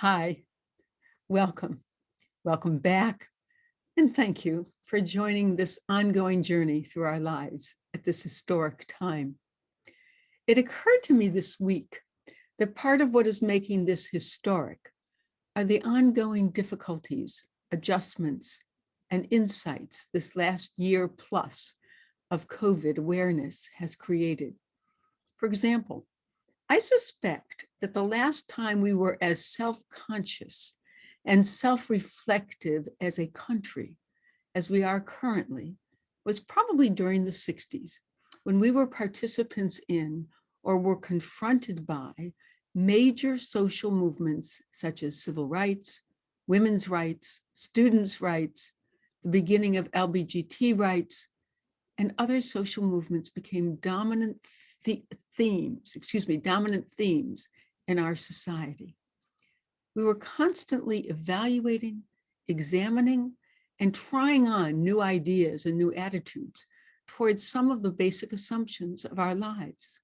Hi, welcome. Welcome back. And thank you for joining this ongoing journey through our lives at this historic time. It occurred to me this week that part of what is making this historic are the ongoing difficulties, adjustments, and insights this last year plus of COVID awareness has created. For example, I suspect that the last time we were as self-conscious and self-reflective as a country as we are currently was probably during the 60s, when we were participants in or were confronted by major social movements such as civil rights, women's rights, students' rights, the beginning of LGBT rights, and other social movements became dominant themes in our society. We were constantly evaluating, examining, and trying on new ideas and new attitudes towards some of the basic assumptions of our lives.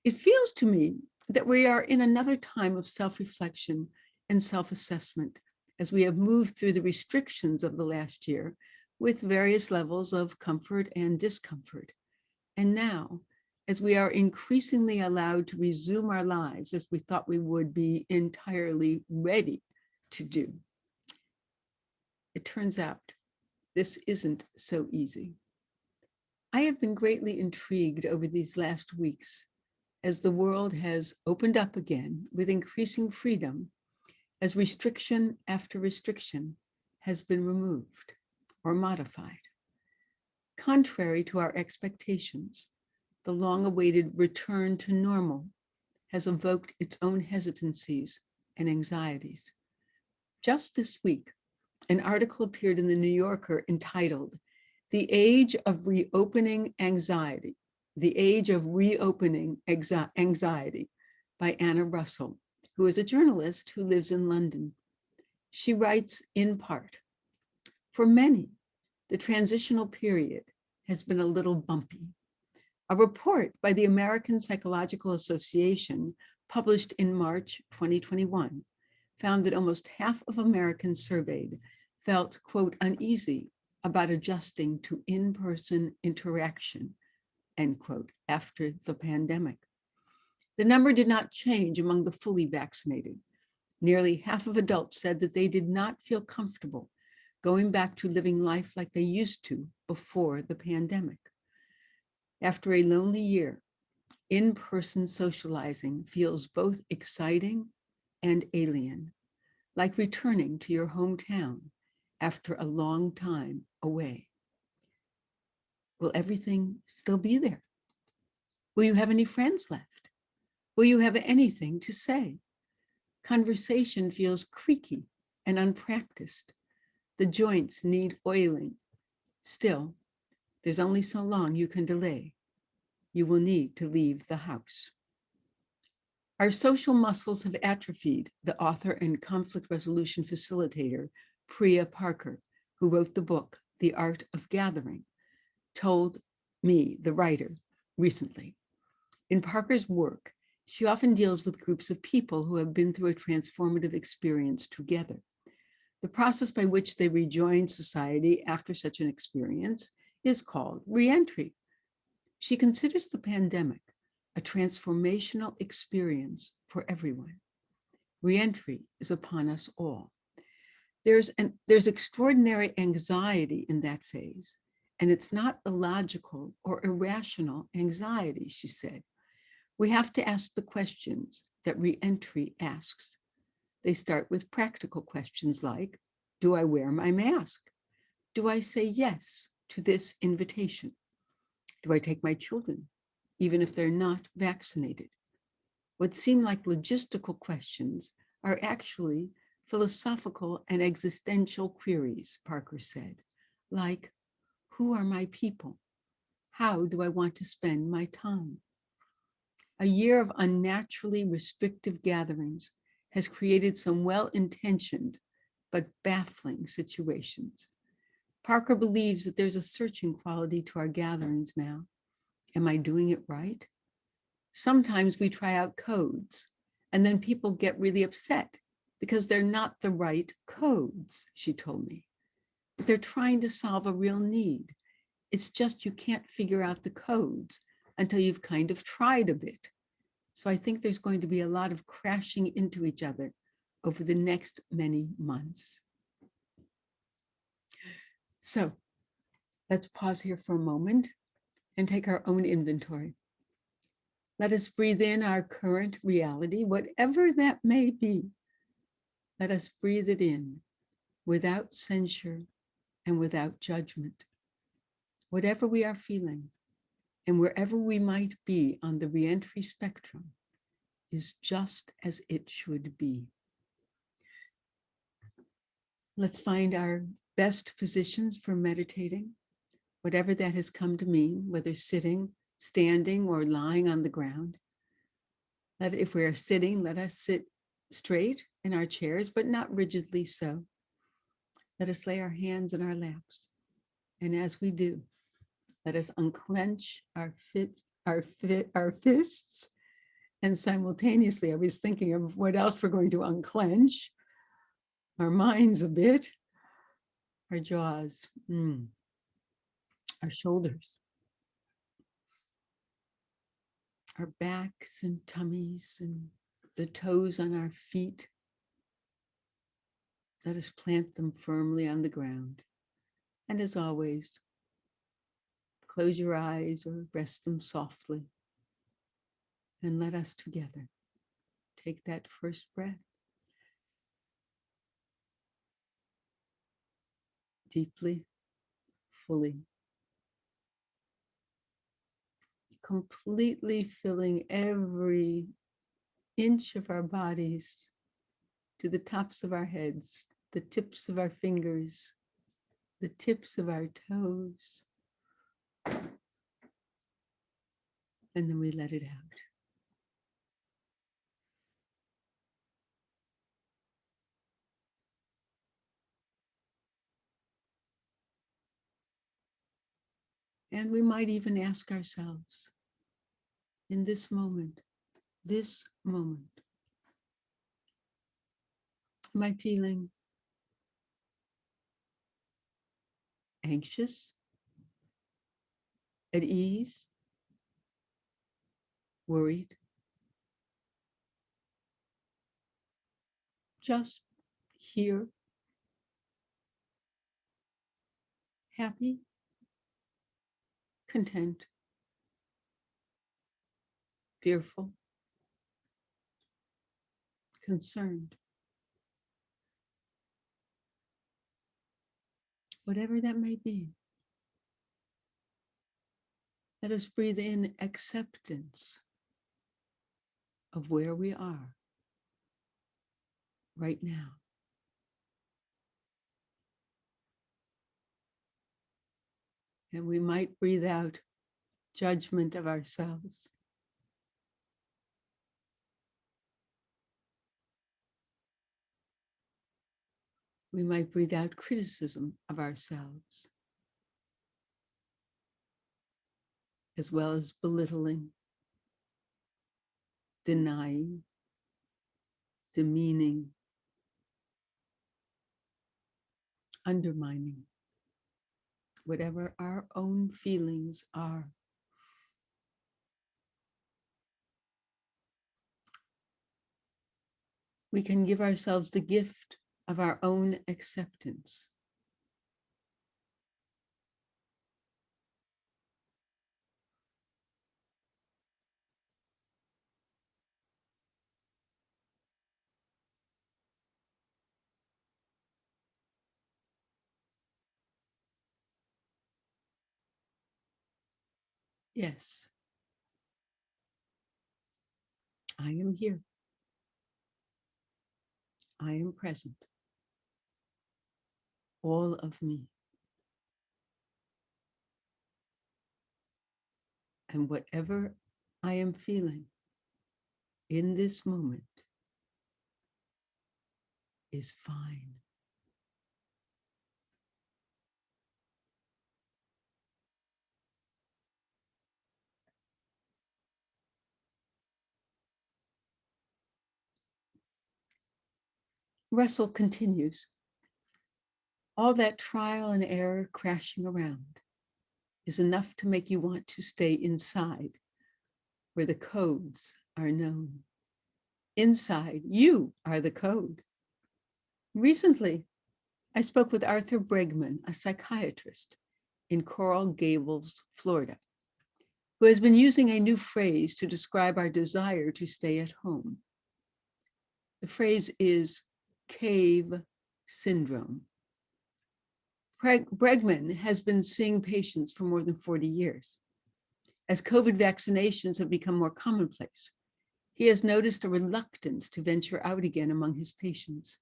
It feels to me that we are in another time of self-reflection and self-assessment as we have moved through the restrictions of the last year with various levels of comfort and discomfort. And now, as we are increasingly allowed to resume our lives as we thought we would be entirely ready to do, it turns out this isn't so easy. I have been greatly intrigued over these last weeks as the world has opened up again with increasing freedom, as restriction after restriction has been removed or modified. Contrary to our expectations, the long-awaited return to normal has evoked its own hesitancies and anxieties. Just this week, an article appeared in the New Yorker entitled, "The Age of Reopening Anxiety," The Age of Reopening Anxiety by Anna Russell, who is a journalist who lives in London. She writes in part, "For many, the transitional period has been a little bumpy. A report by the American Psychological Association published in March 2021 found that almost half of Americans surveyed felt, quote, uneasy about adjusting to in-person interaction, end quote, after the pandemic. The number did not change among the fully vaccinated. Nearly half of adults said that they did not feel comfortable going back to living life like they used to before the pandemic. After a lonely year, in-person socializing feels both exciting and alien, like returning to your hometown after a long time away. Will everything still be there? Will you have any friends left? Will you have anything to say? Conversation feels creaky and unpracticed. The joints need oiling. Still, there's only so long you can delay. You will need to leave the house. Our social muscles have atrophied, the author and conflict resolution facilitator, Priya Parker, who wrote the book, The Art of Gathering, told me, the writer, recently. In Parker's work, she often deals with groups of people who have been through a transformative experience together. The process by which they rejoin society after such an experience is called reentry. She considers the pandemic a transformational experience for everyone. Reentry is upon us all. There's extraordinary anxiety in that phase, and it's not illogical or irrational anxiety, she said. We have to ask the questions that reentry asks. They start with practical questions like, do I wear my mask? Do I say yes to this invitation? Do I take my children, even if they're not vaccinated? What seem like logistical questions are actually philosophical and existential queries, Parker said, like, who are my people? How do I want to spend my time? A year of unnaturally restrictive gatherings has created some well-intentioned but baffling situations. Parker believes that there's a searching quality to our gatherings now. Am I doing it right? Sometimes we try out codes and then people get really upset because they're not the right codes, she told me. But they're trying to solve a real need. It's just you can't figure out the codes until you've kind of tried a bit. So I think there's going to be a lot of crashing into each other over the next many months. So let's pause here for a moment and take our own inventory. Let us breathe in our current reality, whatever that may be. Let us breathe it in without censure and without judgment. Whatever we are feeling and wherever we might be on the reentry spectrum is just as it should be. Let's find our best positions for meditating, whatever that has come to mean, whether sitting, standing, or lying on the ground. If we are sitting, let us sit straight in our chairs, but not rigidly so. Let us lay our hands in our laps. And as we do, let us unclench our fists. And simultaneously, I was thinking of what else we're going to unclench. Our minds a bit, our jaws, our shoulders, our backs and tummies and the toes on our feet. Let us plant them firmly on the ground. And as always, close your eyes or rest them softly. And let us together take that first breath deeply, fully, completely filling every inch of our bodies to the tops of our heads, the tips of our fingers, the tips of our toes. And then we let it out. And we might even ask ourselves, in this moment, am I feeling anxious, at ease, worried? Just here, happy, content, fearful, concerned. Whatever that may be, let us breathe in acceptance of where we are right now. And we might breathe out judgment of ourselves. We might breathe out criticism of ourselves, as well as belittling, denying, demeaning, undermining, whatever our own feelings are. We can give ourselves the gift of our own acceptance. Yes, I am here. I am present. All of me. And whatever I am feeling in this moment is fine. Russell continues, all that trial and error crashing around is enough to make you want to stay inside where the codes are known. Inside, you are the code. Recently, I spoke with Arthur Bregman, a psychiatrist in Coral Gables, Florida, who has been using a new phrase to describe our desire to stay at home. The phrase is cave syndrome. Bregman has been seeing patients for more than 40 years. As COVID vaccinations have become more commonplace, he has noticed a reluctance to venture out again among his patients,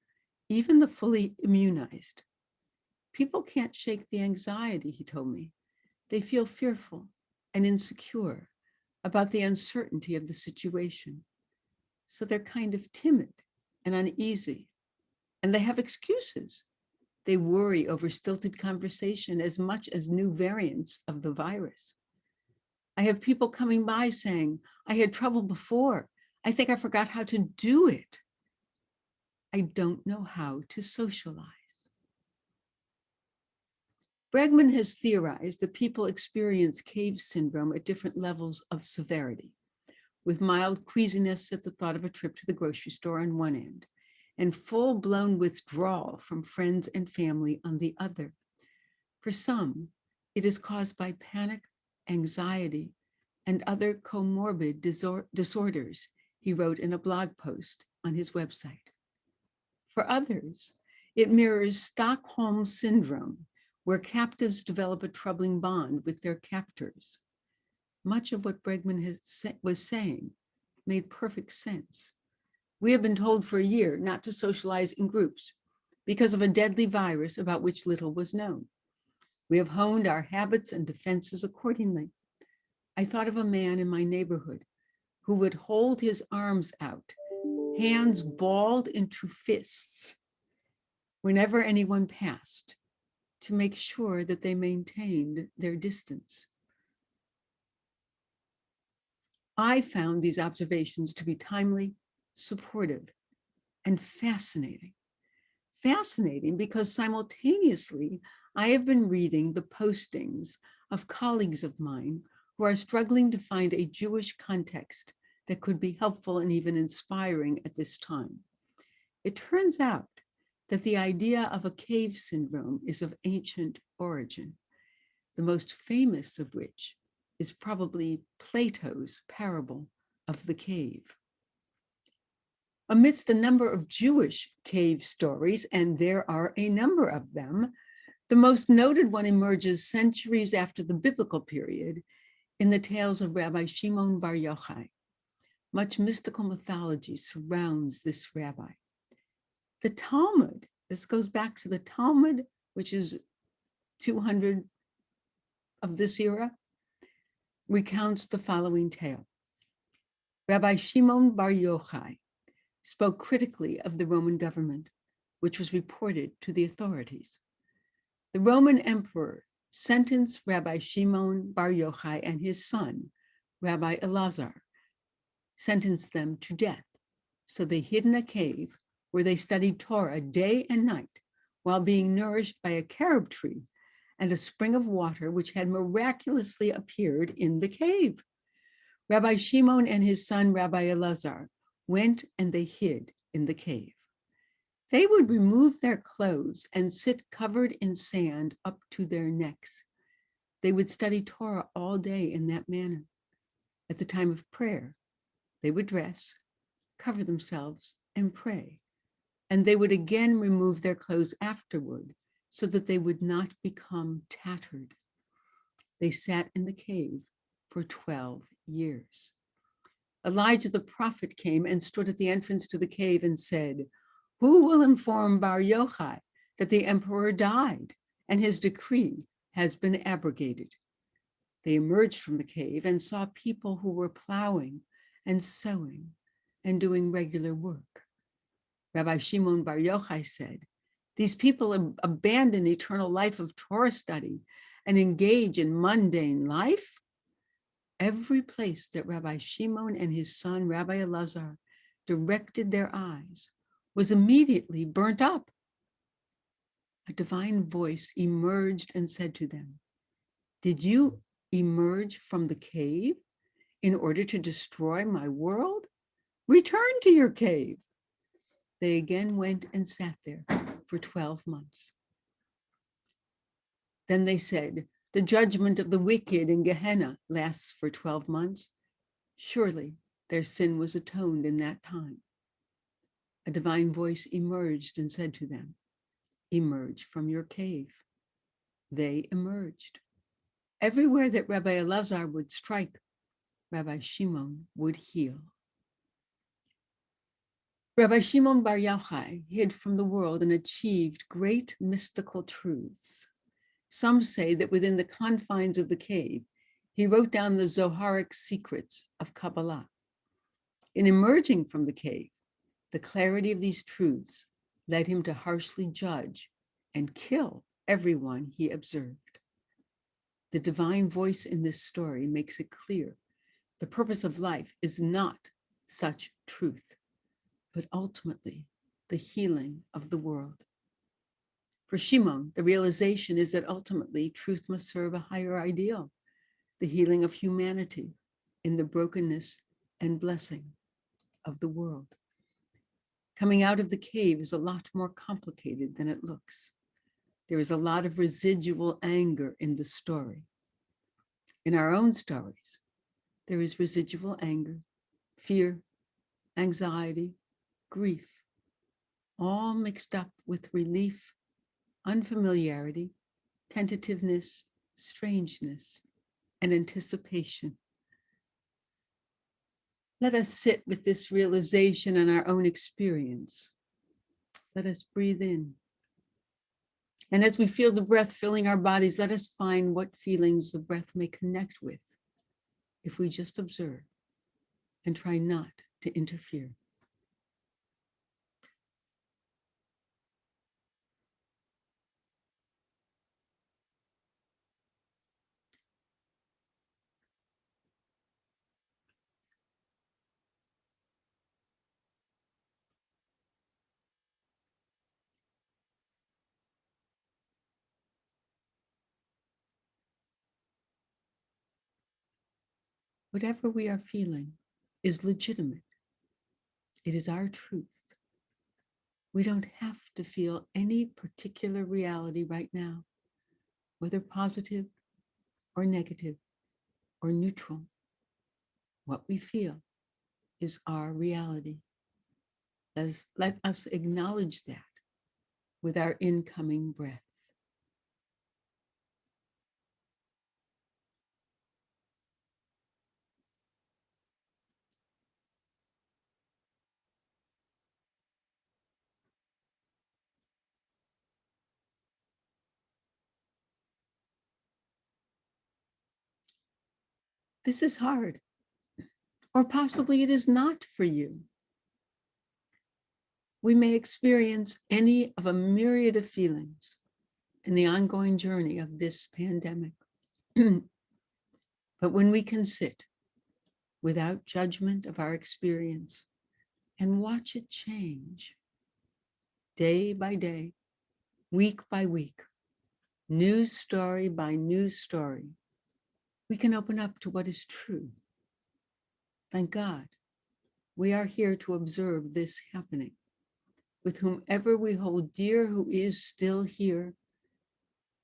even the fully immunized. People can't shake the anxiety, he told me. They feel fearful and insecure about the uncertainty of the situation. So they're kind of timid and uneasy, and they have excuses. They worry over stilted conversation as much as new variants of the virus. I have people coming by saying, I had trouble before. I think I forgot how to do it. I don't know how to socialize. Bregman has theorized that people experience cave syndrome at different levels of severity, with mild queasiness at the thought of a trip to the grocery store on one end, and full-blown withdrawal from friends and family on the other. For some, it is caused by panic, anxiety, and other comorbid disorders, he wrote in a blog post on his website. For others, it mirrors Stockholm Syndrome, where captives develop a troubling bond with their captors. Much of what Bregman was saying made perfect sense. We have been told for a year not to socialize in groups because of a deadly virus about which little was known. We have honed our habits and defenses accordingly. I thought of a man in my neighborhood who would hold his arms out, hands balled into fists, whenever anyone passed, to make sure that they maintained their distance. I found these observations to be timely, supportive, and fascinating. Fascinating because simultaneously, I have been reading the postings of colleagues of mine who are struggling to find a Jewish context that could be helpful and even inspiring at this time. It turns out that the idea of a cave syndrome is of ancient origin, the most famous of which is probably Plato's parable of the cave. Amidst a number of Jewish cave stories, and there are a number of them, the most noted one emerges centuries after the biblical period in the tales of Rabbi Shimon Bar Yochai. Much mystical mythology surrounds this rabbi. The Talmud, this goes back to the Talmud, which is 200 of this era, recounts the following tale. Rabbi Shimon Bar Yochai spoke critically of the Roman government, which was reported to the authorities. The Roman emperor sentenced Rabbi Shimon Bar Yochai and his son, Rabbi Elazar, sentenced them to death. So they hid in a cave where they studied Torah day and night while being nourished by a carob tree and a spring of water which had miraculously appeared in the cave. Rabbi Shimon and his son, Rabbi Elazar, went and they hid in the cave. They would remove their clothes and sit covered in sand up to their necks. They would study Torah all day in that manner. At the time of prayer, they would dress, cover themselves, and pray. And they would again remove their clothes afterward so that they would not become tattered. They sat in the cave for 12 years. Elijah the prophet came and stood at the entrance to the cave and said, "Who will inform Bar Yochai that the emperor died and his decree has been abrogated?" They emerged from the cave and saw people who were plowing and sowing and doing regular work. Rabbi Shimon Bar Yochai said, "These people abandon eternal life of Torah study and engage in mundane life." Every place that Rabbi Shimon and his son, Rabbi Elazar, directed their eyes was immediately burnt up. A divine voice emerged and said to them, "Did you emerge from the cave in order to destroy my world? Return to your cave." They again went and sat there for 12 months. Then they said, "The judgment of the wicked in Gehenna lasts for 12 months. Surely their sin was atoned in that time." A divine voice emerged and said to them, "Emerge from your cave." They emerged. Everywhere that Rabbi Elazar would strike, Rabbi Shimon would heal. Rabbi Shimon Bar Yochai hid from the world and achieved great mystical truths. Some say that within the confines of the cave, he wrote down the Zoharic secrets of Kabbalah. In emerging from the cave, the clarity of these truths led him to harshly judge and kill everyone he observed. The divine voice in this story makes it clear the purpose of life is not such truth, but ultimately the healing of the world. For Shimon, the realization is that ultimately truth must serve a higher ideal, the healing of humanity in the brokenness and blessing of the world. Coming out of the cave is a lot more complicated than it looks. There is a lot of residual anger in the story. In our own stories, there is residual anger, fear, anxiety, grief, all mixed up with relief, unfamiliarity, tentativeness, strangeness, and anticipation. Let us sit with this realization in our own experience. Let us breathe in. And as we feel the breath filling our bodies, let us find what feelings the breath may connect with if we just observe and try not to interfere. Whatever we are feeling is legitimate. It is our truth. We don't have to feel any particular reality right now, whether positive or negative or neutral. What we feel is our reality. Let us acknowledge that with our incoming breath. This is hard, or possibly it is not for you. We may experience any of a myriad of feelings in the ongoing journey of this pandemic. But when we can sit without judgment of our experience and watch it change day by day, week by week, news story by news story, we can open up to what is true. Thank God, we are here to observe this happening with whomever we hold dear who is still here,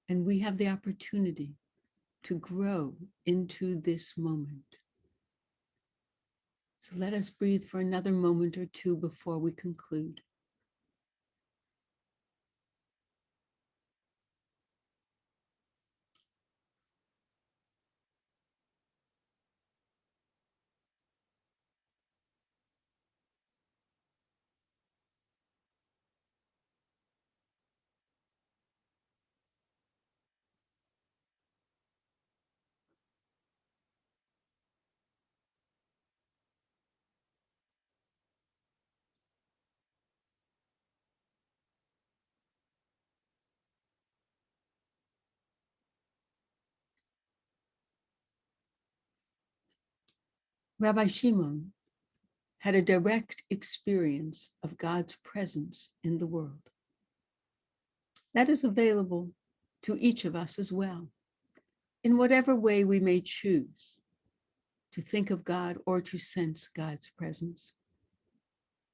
and we have the opportunity to grow into this moment. So let us breathe for another moment or two before we conclude. Rabbi Shimon had a direct experience of God's presence in the world. That is available to each of us as well, in whatever way we may choose to think of God or to sense God's presence.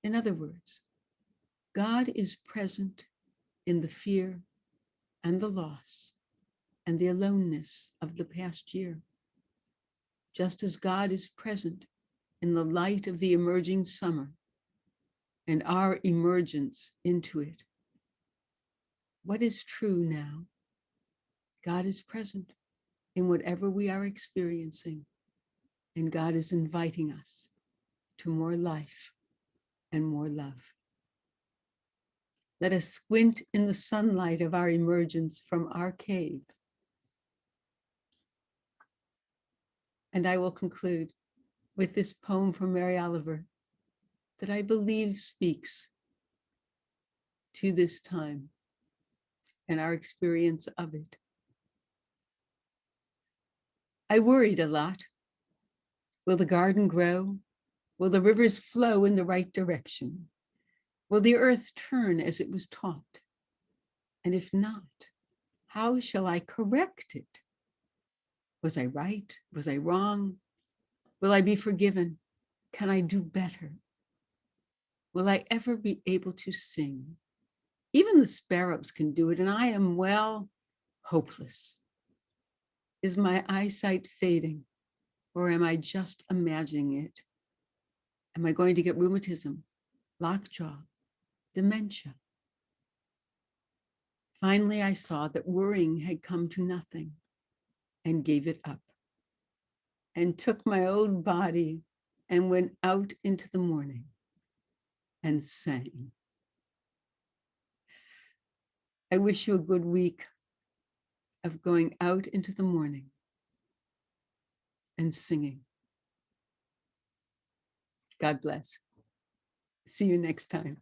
In other words, God is present in the fear and the loss and the aloneness of the past year, just as God is present in the light of the emerging summer and our emergence into it. What is true now? God is present in whatever we are experiencing, and God is inviting us to more life and more love. Let us squint in the sunlight of our emergence from our cave. And I will conclude with this poem from Mary Oliver that I believe speaks to this time and our experience of it. I worried a lot. Will the garden grow? Will the rivers flow in the right direction? Will the earth turn as it was taught? And if not, how shall I correct it? Was I right? Was I wrong? Will I be forgiven? Can I do better? Will I ever be able to sing? Even the sparrows can do it, and I am, well, hopeless. Is my eyesight fading, or am I just imagining it? Am I going to get rheumatism, lockjaw, dementia? Finally, I saw that worrying had come to nothing and gave it up, and took my old body and went out into the morning and sang. I wish you a good week of going out into the morning and singing. God bless. See you next time.